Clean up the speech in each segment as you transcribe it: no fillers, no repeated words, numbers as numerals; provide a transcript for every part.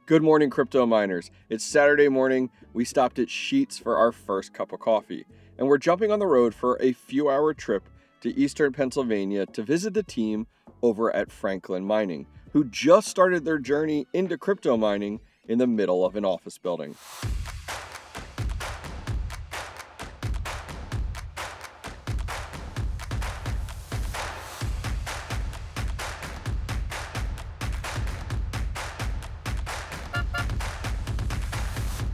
Good morning, crypto miners. It's Saturday morning. We stopped at Sheetz for our first cup of coffee, and we're jumping on the road for a few-hour trip to eastern Pennsylvania to visit the team over at Franklin Mining, who just started their journey into crypto mining in the middle of an office building.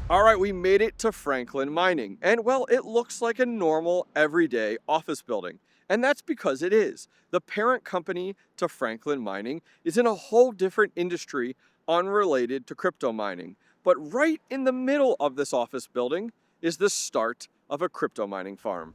All right, we made it to Franklin Mining, and well, it looks like a normal, everyday office building. And that's because it is. The parent company to Franklin Mining is in a whole different industry unrelated to crypto mining. But right in the middle of this office building is the start of a crypto mining farm.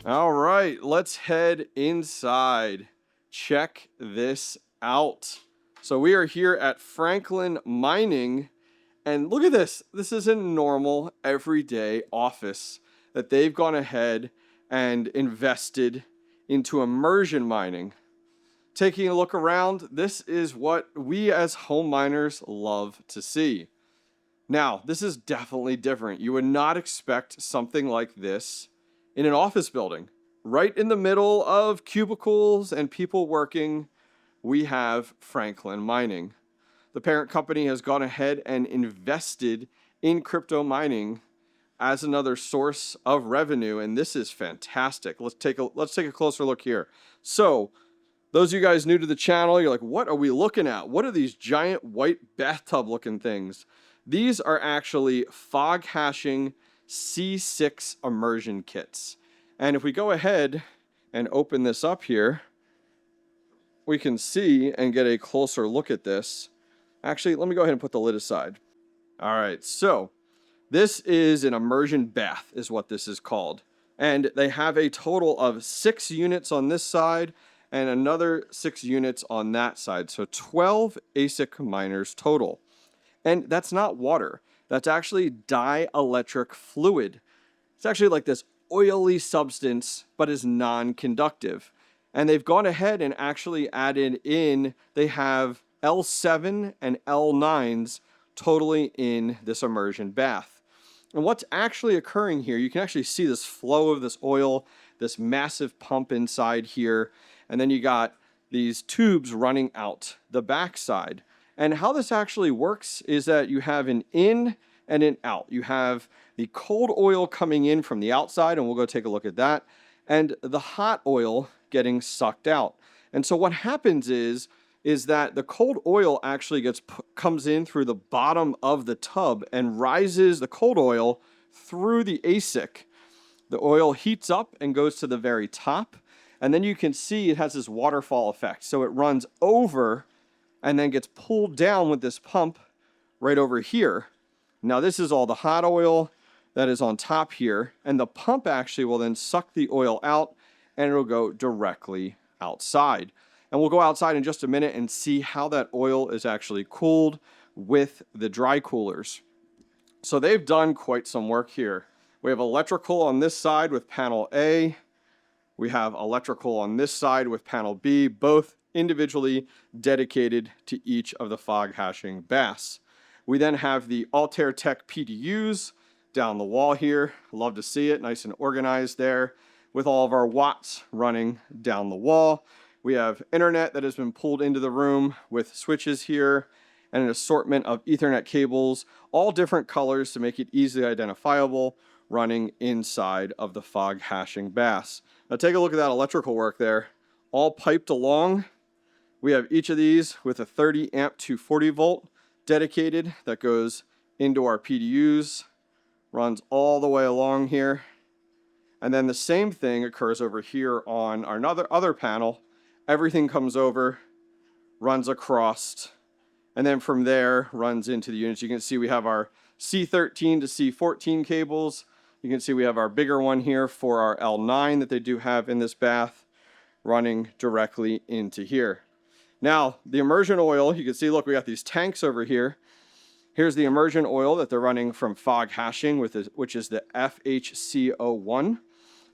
All right, let's head inside. Check this out. So we are here at Franklin Mining, and look at this. This is a normal, everyday office that they've gone ahead and invested into immersion mining. Taking a look around, this is what we as home miners love to see. Now, this is definitely different. You would not expect something like this in an office building. Right in the middle of cubicles and people working, we have Franklin Mining. The parent company has gone ahead and invested in crypto mining as another source of revenue, and this is fantastic. Let's take a closer look here. So, those of you guys new to the channel, you're like, what are we looking at? What are these giant white bathtub looking things? These are actually fog hashing C6 immersion kits. And if we go ahead and open this up here, we can see and get a closer look at this. Actually, let me go ahead and put the lid aside. All right, so this is an immersion bath is what this is called. And they have a total of 6 units on this side and another 6 units on that side. So 12 ASIC miners total. And that's not water. That's actually dielectric fluid. It's actually like this oily substance, but is non-conductive. And they've gone ahead and actually added in, they have L7 and L9s totally in this immersion bath. And what's actually occurring here, you can actually see this flow of this oil, this massive pump inside here, and then you got these tubes running out the backside. And how this actually works is that you have an in and an out. You have the cold oil coming in from the outside, and we'll go take a look at that, and the hot oil getting sucked out. And so what happens is that the cold oil actually comes in through the bottom of the tub and rises the cold oil through the ASIC. The oil heats up and goes to the very top, and then you can see it has this waterfall effect. So it runs over and then gets pulled down with this pump right over here. Now this is all the hot oil that is on top here, and the pump actually will then suck the oil out and it'll go directly outside. And we'll go outside in just a minute and see how that oil is actually cooled with the dry coolers. So they've done quite some work here. We have electrical on this side with panel A. We have electrical on this side with panel B, both individually dedicated to each of the fog hashing baths. We then have the Altair Tech PDUs down the wall here. Love to see it, nice and organized there with all of our watts running down the wall. We have internet that has been pulled into the room with switches here and an assortment of Ethernet cables, all different colors to make it easily identifiable, running inside of the fog hashing baths. Now take a look at that electrical work there, all piped along. We have each of these with a 30 amp to 40 volt dedicated that goes into our PDUs, runs all the way along here. And then the same thing occurs over here on our other panel Everything comes over, runs across, and then from there runs into the units. You can see we have our C13 to C14 cables. You can see we have our bigger one here for our L9 that they do have in this bath running directly into here. Now, the immersion oil, you can see, look, we got these tanks over here. Here's the immersion oil that they're running from fog hashing, which is the FHCO1.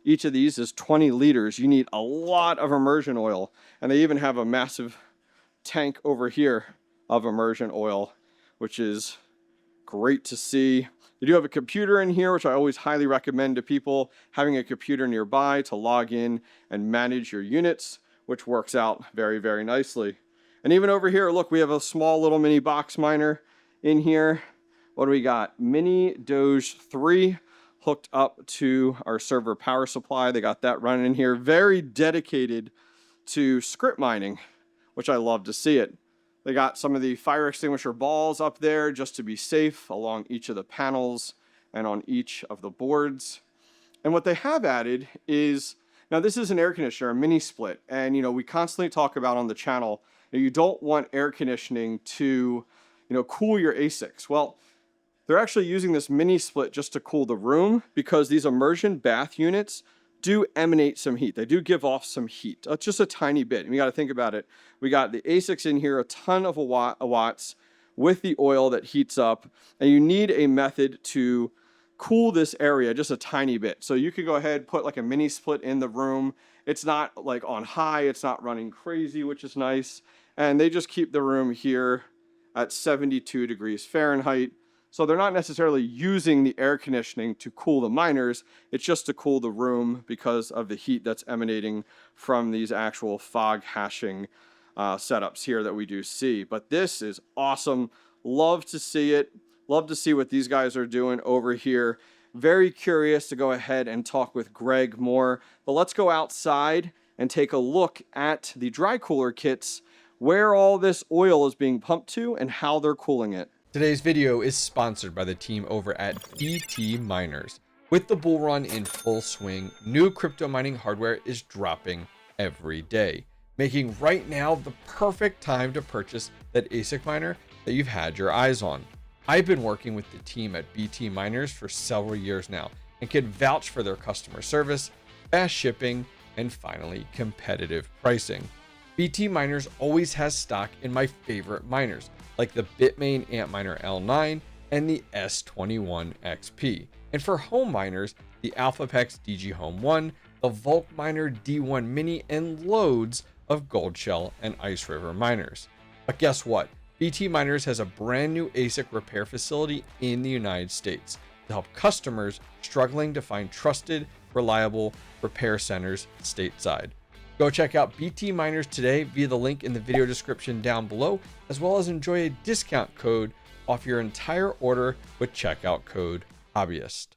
Each of these is 20 liters. You need a lot of immersion oil. And they even have a massive tank over here of immersion oil, which is great to see. You do have a computer in here, which I always highly recommend to people, having a computer nearby to log in and manage your units, which works out very, very nicely. And even over here, look, we have a small little mini box miner in here. What do we got? Mini Doge 3 hooked up to our server power supply. They got that running in here. Very dedicated to script mining, which I love to see it. They got some of the fire extinguisher balls up there just to be safe along each of the panels and on each of the boards. And what they have added is, now this is an air conditioner, a mini split. And we constantly talk about on the channel, you don't want air conditioning to cool your ASICs. Well, they're actually using this mini split just to cool the room, because these immersion bath units do emanate some heat. They do give off some heat. It's just a tiny bit. And you got to think about it. We got the ASICs in here, a ton of watts with the oil that heats up, and you need a method to cool this area just a tiny bit. So you could go ahead, put like a mini split in the room. It's not like on high, it's not running crazy, which is nice. And they just keep the room here at 72 degrees Fahrenheit. So they're not necessarily using the air conditioning to cool the miners. It's just to cool the room because of the heat that's emanating from these actual fog hashing setups here that we do see. But this is awesome. Love to see it. Love to see what these guys are doing over here. Very curious to go ahead and talk with Greg more. But let's go outside and take a look at the dry cooler kits, where all this oil is being pumped to and how they're cooling it. Today's video is sponsored by the team over at BT Miners. With the bull run in full swing, new crypto mining hardware is dropping every day, making right now the perfect time to purchase that ASIC miner that you've had your eyes on. I've been working with the team at BT Miners for several years now and can vouch for their customer service, fast shipping, and finally, competitive pricing. BT Miners always has stock in my favorite miners, like the Bitmain Antminer L9 and the S21 XP. And for home miners, the AlphaPex DG Home 1, the Volk Miner D1 Mini, and loads of Goldshell and Ice River miners. But guess what? BT Miners has a brand new ASIC repair facility in the United States to help customers struggling to find trusted, reliable repair centers stateside. Go check out BT Miners today via the link in the video description down below, as well as enjoy a discount code off your entire order with checkout code HOBBYIST.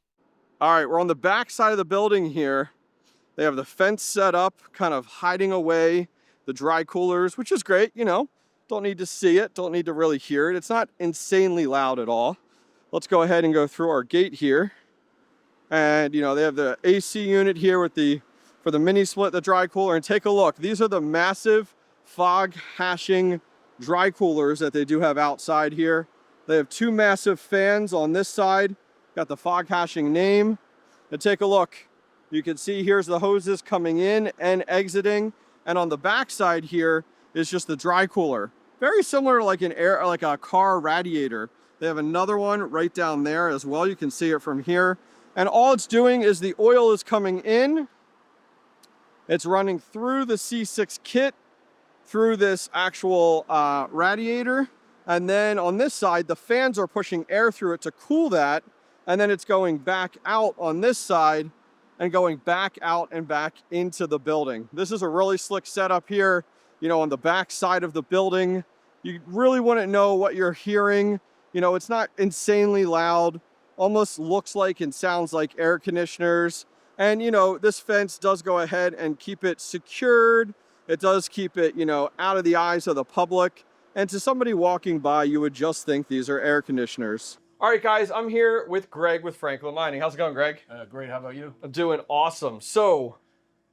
All right, we're on the back side of the building here. They have the fence set up, kind of hiding away the dry coolers, which is great, Don't need to see it, don't need to really hear it. It's not insanely loud at all. Let's go ahead and go through our gate here. And, they have the AC unit here for the mini split, the dry cooler, and take a look. These are the massive fog hashing dry coolers that they do have outside here. They have two massive fans on this side, got the fog hashing name. And take a look. You can see here's the hoses coming in and exiting. And on the back side here is just the dry cooler. Very similar to like a car radiator. They have another one right down there as well. You can see it from here. And all it's doing is the oil is coming in. It's running through the C6 kit, through this actual radiator. And then on this side, the fans are pushing air through it to cool that. And then it's going back out on this side and going back out and back into the building. This is a really slick setup here, on the back side of the building. You really wouldn't know what you're hearing. It's not insanely loud, almost looks like and sounds like air conditioners. And, this fence does go ahead and keep it secured. It does keep it, out of the eyes of the public. And to somebody walking by, you would just think these are air conditioners. All right, guys, I'm here with Greg with Franklin Mining. How's it going, Greg? Great, how about you? I'm doing awesome. So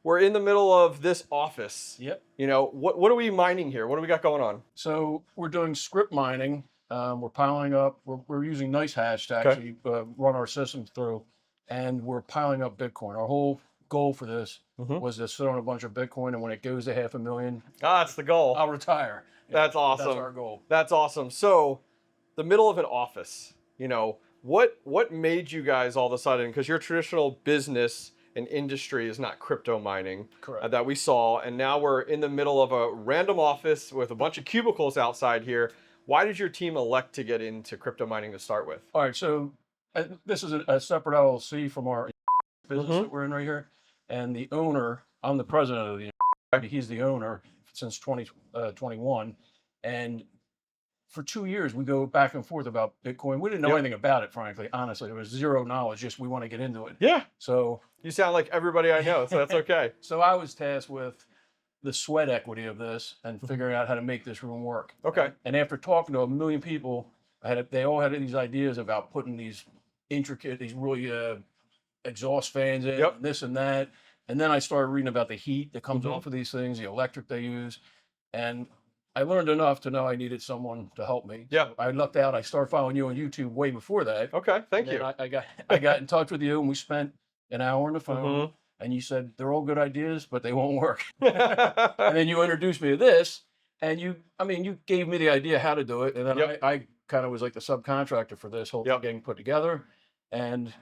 we're in the middle of this office. Yep. You know, what are we mining here? What do we got going on? So we're doing script mining. We're piling up. We're using NiceHash to Okay. actually run our systems through, and we're piling up Bitcoin. Our whole goal for this was to sit on a bunch of Bitcoin, and when it goes to 500,000, That's the goal. I'll retire. That's awesome. That's our goal. That's awesome. So, the middle of an office, you know, what made you guys all of a sudden, because your traditional business and industry is not crypto mining. Correct. That we saw, and now we're in the middle of a random office with a bunch of cubicles outside here. Why did your team elect to get into crypto mining to start with? All right. So this is a separate LLC from our business that we're in right here, and the owner. I'm the president of the. He's the owner since 2021, and for 2 years we go back and forth about Bitcoin. We didn't know anything about it, frankly. Honestly, there was zero knowledge. Just we want to get into it. Yeah. So You sound like everybody I know, so that's okay. so I was tasked with the sweat equity of this and figuring out how to make this room work. Okay. And after talking to a million people, they all had these ideas about putting these intricate, these really exhaust fans in, and this and that. And then I started reading about the heat that comes off of these things, the electric they use, and I learned enough to know I needed someone to help me. Yeah. So I lucked out. I started following you on YouTube way before that. Okay. Thank And you. then I got in touch with you, and we spent an hour on the phone. And you said they're all good ideas, but they won't work. And then you introduced me to this, and you gave me the idea how to do it, and then I kind of was like the subcontractor for this whole thing getting put together. And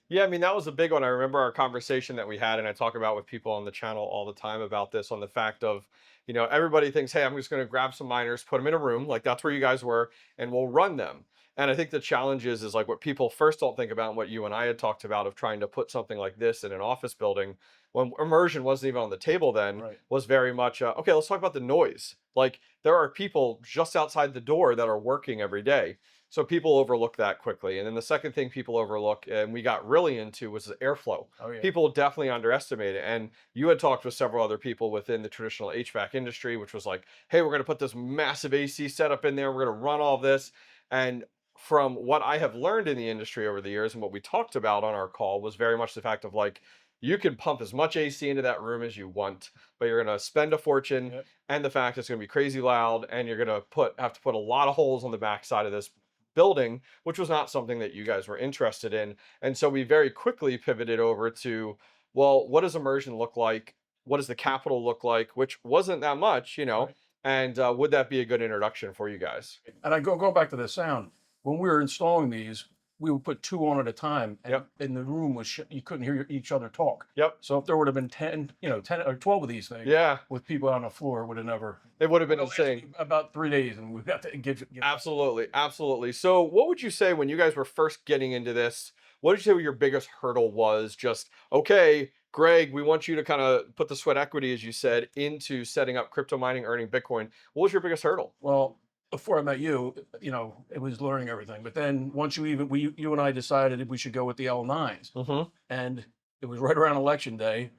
yeah, I mean, that was a big one. I remember our conversation that we had, and I talk about with people on the channel all the time about this, on the fact of, you know, everybody thinks, hey, I'm just going to grab some miners, put them in a room, like that's where you guys were, and we'll run them. And I think the challenge is like what people first don't think about, and what you and I had talked about, of trying to put something like this in an office building when immersion wasn't even on the table then, was very much, okay, let's talk about the noise. Like there are people just outside the door that are working every day. So people overlook that quickly. And then the second thing people overlook, and we got really into, was the airflow. People definitely underestimate it. And you had talked with several other people within the traditional HVAC industry, which was like, hey, we're going to put this massive AC setup in there. We're going to run all this. And from what I have learned in the industry over the years, and what we talked about on our call, was very much the fact of like, you can pump as much AC into that room as you want, but you're going to spend a fortune, and the fact it's going to be crazy loud, and you're going to have to put a lot of holes on the backside of this building, which was not something that you guys were interested in. And so we very quickly pivoted over to, well, what does immersion look like? What does the capital look like? Which wasn't that much, you know, and would that be a good introduction for you guys? And I go back to the sound. When we were installing these, we would put 2 on at a time, and the room was you couldn't hear each other talk. So if there would have been 10 or 12 of these things, with people on the floor, would have never. It would have been insane. About 3 days, and we got to give absolutely. So what would you say when you guys were first getting into this? What did you say your biggest hurdle was? Just, okay, Greg, we want you to kind of put the sweat equity, as you said, into setting up crypto mining, earning Bitcoin. What was your biggest hurdle? Well, before I met you, it was learning everything. But then once you and I decided we should go with the L9s, and it was right around election day.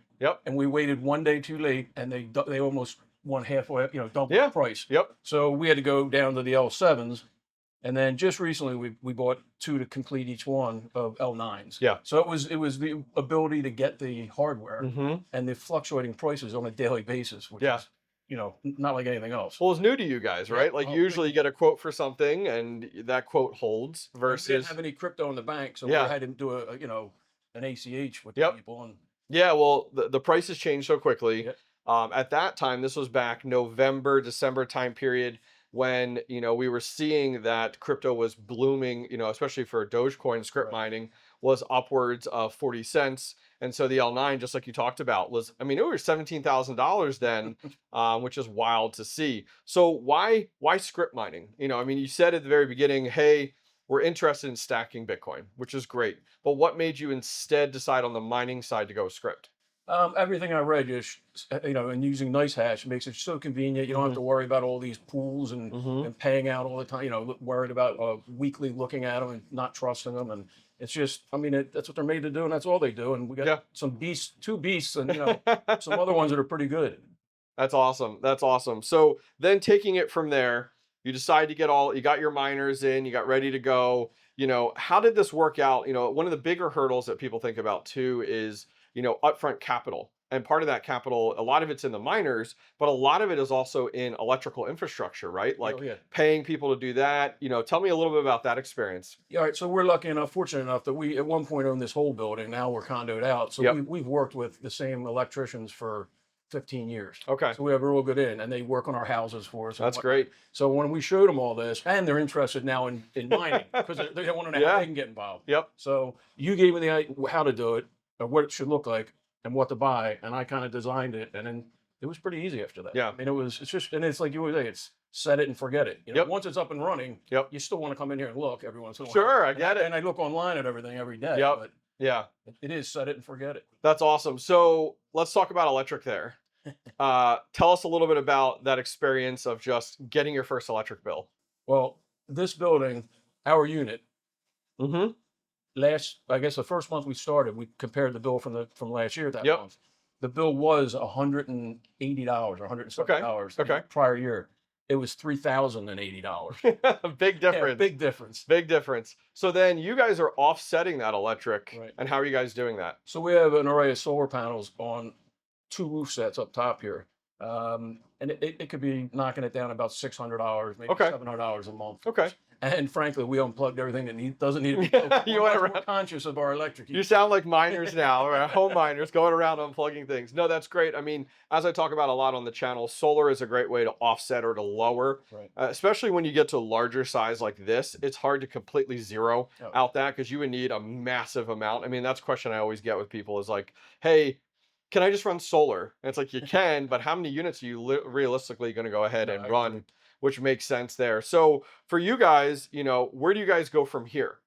And we waited 1 day too late, and they almost won halfway, double the price. So we had to go down to the L7s, and then just recently we bought 2 to complete each one of L9s. So it was the ability to get the hardware and the fluctuating prices on a daily basis, which is, not like anything else. Well, it's new to you guys, right? Like usually you get a quote for something and that quote holds versus. We didn't have any crypto in the bank, so we had to do an ACH with people. And well, the prices changed so quickly. At that time, this was back November, December time period, when we were seeing that crypto was blooming, especially for Dogecoin script mining, was upwards of 40 cents. And so the L9, just like you talked about, was, it was $17,000 then, which is wild to see. So why script mining? You said at the very beginning, hey, we're interested in stacking Bitcoin, which is great. But what made you instead decide on the mining side to go script? Everything I read, and using NiceHash makes it so convenient. You don't have to worry about all these pools and paying out all the time. Worried about weekly looking at them and not trusting them. And it's just, that's what they're made to do, and that's all they do. And we got some beasts, 2 beasts, and some other ones that are pretty good. That's awesome. That's awesome. So then taking it from there, you decide to you got your miners in, you got ready to go. How did this work out? One of the bigger hurdles that people think about too is upfront capital. And part of that capital, a lot of it's in the miners, but a lot of it is also in electrical infrastructure, right? Like Oh, yeah. paying people to do that. Tell me a little bit about that experience. Yeah, all right. So we're lucky enough, fortunate enough that we at one point owned this whole building. Now we're condoed out. So Yep. we've worked with the same electricians for 15 years. Okay. So we have a real good in, and they work on our houses for us. That's great. So when we showed them all this, and they're interested now in mining because they want to know how they can get involved. Yep. So you gave me how to do it, or what it should look like, and what to buy, and I kind of designed it, and then it was pretty easy after that. Yeah. I mean, it's like you always say, it's set it and forget it. Yep. Once it's up and running, Yep. you still want to come in here and look every once in a while. Sure, I get it. And I look online at everything every day. Yep. But Yeah. it is set it and forget it. That's awesome. So let's talk about electric there. Tell us a little bit about that experience of just getting your first electric bill. Well, this building, our unit, Mm-hmm. I guess the first month we started, we compared the bill from last year that Yep. month. The bill was $180 or $170. Okay. The prior year, it was $3,080. Big difference. Yeah, big difference. Big difference. So then you guys are offsetting that electric. Right. And how are you guys doing that? So we have an array of solar panels on 2 roof sets up top here. And it could be knocking it down about $600, maybe Okay. $700 a month. Okay. And frankly, we unplugged everything that doesn't need to be plugged. You We're went much more around- conscious of our electric You use. sound like miners now, or home miners going around unplugging things. No, that's great. I mean, as I talk about a lot on the channel, solar is a great way to offset or to lower, Right. especially when you get to larger size like this. It's hard to completely zero Oh. out that because you would need a massive amount. I mean, that's a question I always get with people is like, hey, can I just run solar? And it's like, you can, but how many units are you realistically going to go ahead No, and I run? agree. Which makes sense there. So for you guys, where do you guys go from here?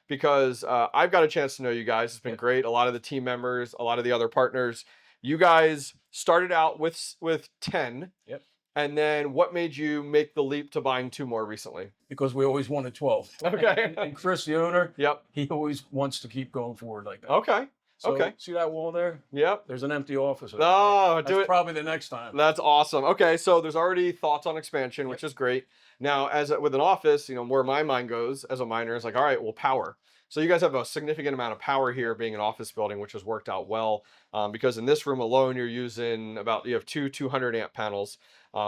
Because I've got a chance to know you guys. It's been great. A lot of the team members, a lot of the other partners. You guys started out with 10. Yep. And then what made you make the leap to buying 2 more recently? Because we always wanted 12. Okay. And Chris, the owner, Yep. he always wants to keep going forward like that. Okay. So, Okay. see that wall there? Yep. There's an empty office. over Oh, there. do That's it. probably the next time. That's awesome. Okay, so there's already thoughts on expansion, which is great. Now, with an office, where my mind goes as a miner is like, all right, well, power. So you guys have a significant amount of power here, being an office building, which has worked out well. Because in this room alone, you have 2 200 amp panels,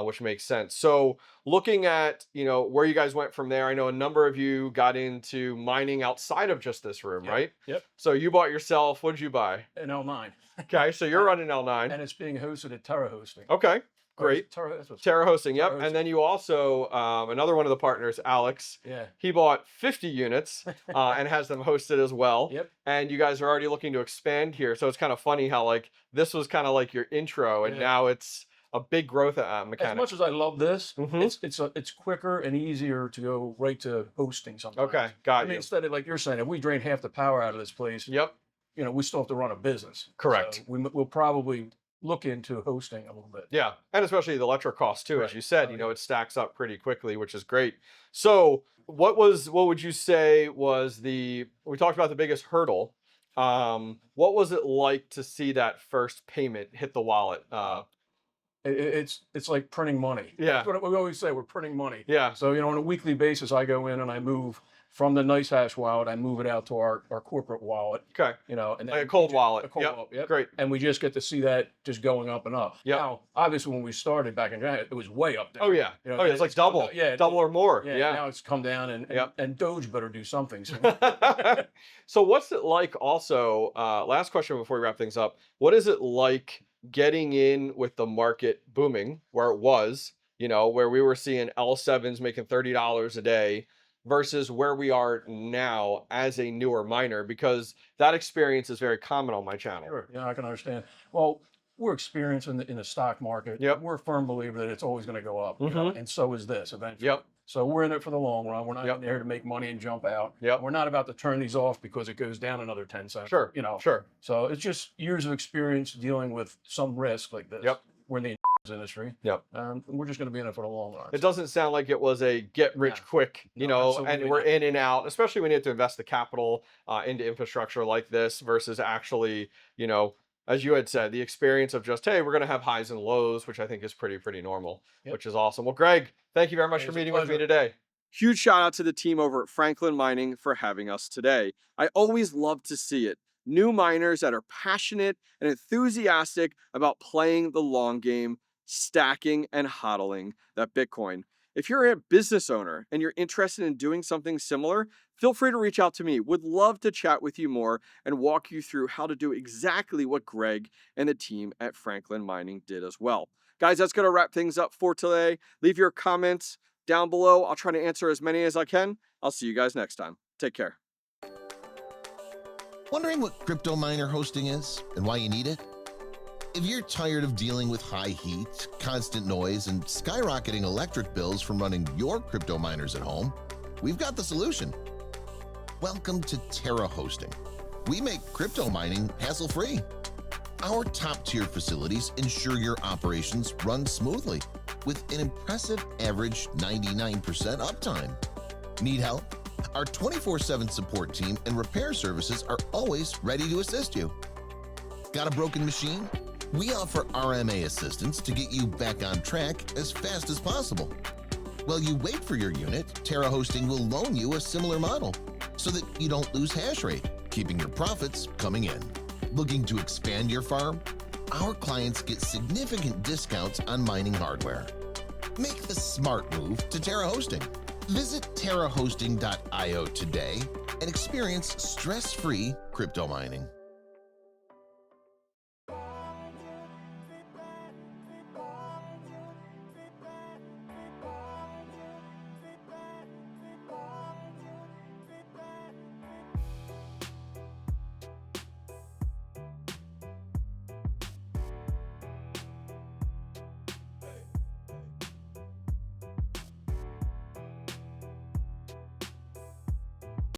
which makes sense. So looking at where you guys went from there, I know a number of you got into mining outside of just this room, Yep. right? Yep. So you bought yourself. What did you buy? An L9. Okay, so you're running L9. And it's being hosted at Terra Hosting. Okay. Great. Terra Hosting, yep. Terra And then you also, another one of the partners, Alex, Yeah. he bought 50 units and has them hosted as well. Yep. And you guys are already looking to expand here. So it's kind of funny how this was kind of like your intro and Yeah. now it's a big growth As mechanic. much as I love this, Mhm. it's quicker and easier to go right to hosting sometimes. Okay, got I mean, you. instead of like you're saying, if we drain half the power out of this place, Yep. we still have to run a business. Correct. So we'll probably look into hosting a little bit. Yeah, and especially the electric costs too, as Right. you said. Oh, You know, it stacks up pretty quickly, which is great. So, what would you say was we talked about the biggest hurdle? What was it like to see that first payment hit the wallet? It's like printing money. Yeah. That's what we always say. We're printing money. Yeah. So on a weekly basis, I go in and I move from the Nice Hash wallet. I move it out to our corporate wallet. Okay. And then Like a cold wallet. A cold Yep. wallet. Yep. Great. And we just get to see that just going up and up. Yep. Now, obviously, when we started back in January, it was way up there. Oh yeah. You know, Oh yeah. It's like it's come double. down- yeah, Double or more. Yeah. Yeah. Now it's come down and Yep. and Doge better do something. So. So what's it like also, last question before we wrap things up, what is it like getting in with the market booming where it was, where we were seeing L7s making $30 a day versus where we are now as a newer miner? Because that experience is very common on my channel. Sure. Yeah, I can understand. Well, we're experienced in the stock market. Yep. We're a firm believer that it's always going to go up. And so is this eventually. Yep. So we're in it for the long run. We're not Yep. in there to make money and jump out. Yep. We're not about to turn these off because it goes down another 10 cents. Sure. Sure. So it's just years of experience dealing with some risk like this. Yep. We're in the industry. Yep. We're just going to be in it for the long run. It doesn't sound like it was a get rich No. quick, No, and absolutely we're not. in and out, especially when you have to invest the capital into infrastructure like this versus actually, as you had said, the experience of just, hey, we're going to have highs and lows, which I think is pretty normal, Yep. which is awesome. Well, Greg, thank you very much Hey, for it's a meeting with me pleasure. today. Huge shout out to the team over at Franklin Mining for having us today. I always love to see it. new miners that are passionate and enthusiastic about playing the long game, stacking and hodling that Bitcoin. If you're a business owner and you're interested in doing something similar, feel free to reach out to me. Would love to chat with you more and walk you through how to do exactly what Greg and the team at Franklin Mining did as well. Guys, that's going to wrap things up for today. Leave your comments down below. I'll try to answer as many as I can. I'll see you guys next time. Take care. Wondering what crypto miner hosting is and why you need it? If you're tired of dealing with high heat, constant noise, and skyrocketing electric bills from running your crypto miners at home, we've got the solution. Welcome to Terra Hosting. We make crypto mining hassle-free. Our top-tier facilities ensure your operations run smoothly with an impressive average 99% uptime. Need help? Our 24/7 support team and repair services are always ready to assist you. Got a broken machine? We offer RMA assistance to get you back on track as fast as possible. While you wait for your unit, Terra Hosting will loan you a similar model so that you don't lose hash rate, keeping your profits coming in. Looking to expand your farm? Our clients get significant discounts on mining hardware. Make the smart move to Terra Hosting. Visit terrahosting.io today and experience stress-free crypto mining.